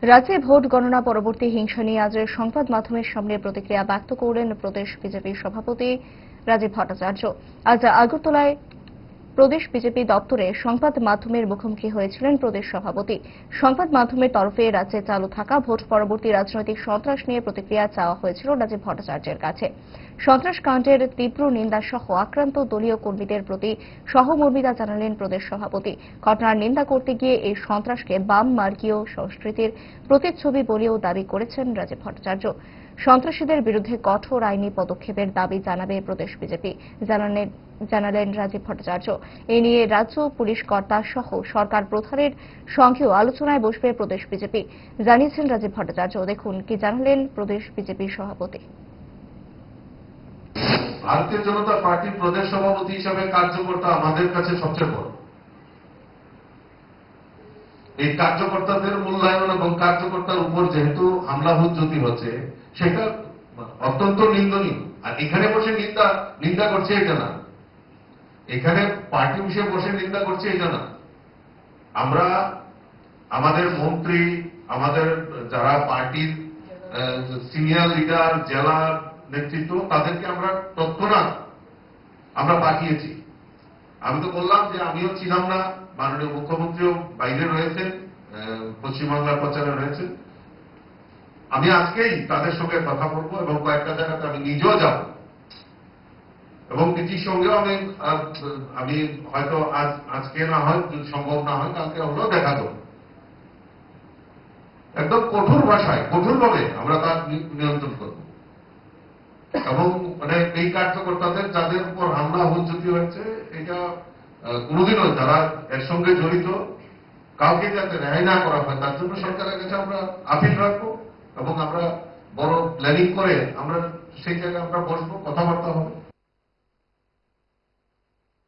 রাজ্যে ভোট গণনা পরবর্তী হিংসা নিয়ে আজ সংবাদ মাধ্যমের সামনে প্রতিক্রিয়া ব্যক্ত করলেন প্রদেশ বিজেপির সভাপতি রাজীব ভট্টাচার্য। আজ আগরতলায় প্রদেশ বিজেপি দপ্তরে সংবাদ মাধ্যমের মুখোমুখি হয়েছিলেন প্রদেশ সভাপতি। সংবাদ মাধ্যমের তরফে রাজ্যে চালু থাকা ভোট পরবর্তী রাজনৈতিক সন্ত্রাস নিয়ে প্রতিক্রিয়া চাওয়া হয়েছিল রাজীব ভট্টাচার্যের কাছে। সন্ত্রাসকাণ্ডের তীব্র নিন্দা সহ আক্রান্ত দলীয় কর্মীদের প্রতি সহমর্মিতা জানালেন প্রদেশ সভাপতি। ঘটনার নিন্দা করতে গিয়ে এই সন্ত্রাসকে বাম মার্গীয় সংস্কৃতির প্রতিচ্ছবি বলেও দাবি করেছেন রাজীব ভট্টাচার্য। সন্ত্রাসীদের বিরুদ্ধে কঠোর আইনি পদক্ষেপের দাবি জানাবে প্রদেশ বিজেপি জানালেন রাজীব ভট্টাচার্য। এ নিয়ে রাজ্য পুলিশ কর্তা সহ সরকার প্রধানের সঙ্গেও আলোচনায় বসবে প্রদেশ বিজেপি, জানিয়েছেন রাজীব ভট্টাচার্য। দেখুন কি জানালেন প্রদেশ বিজেপির সভাপতি। ভারতীয় জনতা পার্টির প্রদেশ সভাপতি হিসাবে কার্যকর্তা আমাদের কাছে সবচেয়ে বড়। এই কার্যকর্তাদের মূল্যায়ন এবং কার্যকর্তার উপর যেহেতু হামলা হুজ্জতি হচ্ছে, সেটা অত্যন্ত নিন্দনীয়। আর এখানে বসে নিন্দা করছে এটা না, এখানে পার্টি অফিসে বসে নিন্দা করছে এটা না। আমরা আমাদের মন্ত্রী, আমাদের যারা পার্টির সিনিয়র লিডার, জেলা নেতৃত্ব, তাদেরকে আমরা তৎক্ষণাৎ আমরা পাঠিয়েছি। আমি তো বললাম যে আমিও ছিলাম না, মাননীয় মুখ্যমন্ত্রীও বাইরে রয়েছেন, পশ্চিমবাংলার প্রচারে রয়েছেন। আমি আজকেই তাদের সঙ্গে কথা বলবো এবং কয়েকটা জায়গাতে আমি নিজেও যাব এবং পিটির সঙ্গেও আমি হয়তো আজকে না হয়, যদি সম্ভব না হয় কালকে হলেও দেখা দেবো। একদম কঠোর ভাষায়, কঠোরভাবে আমরা তার নিয়ন্ত্রণ করব এবং এই কার্যকর্তাদের যাদের উপর হামলা হুজ্জতি হয়েছে, এটা কোনোদিনও যারা এর সঙ্গে জড়িত কাউকে যাতে রেহাই না করা হয়, তার জন্য সরকারের কাছে আমরা আপিল রাখবো এবং আমরা বড় প্ল্যানিং করে আমরা সেই জায়গায় আমরা বসবো, কথাবার্তা হবে।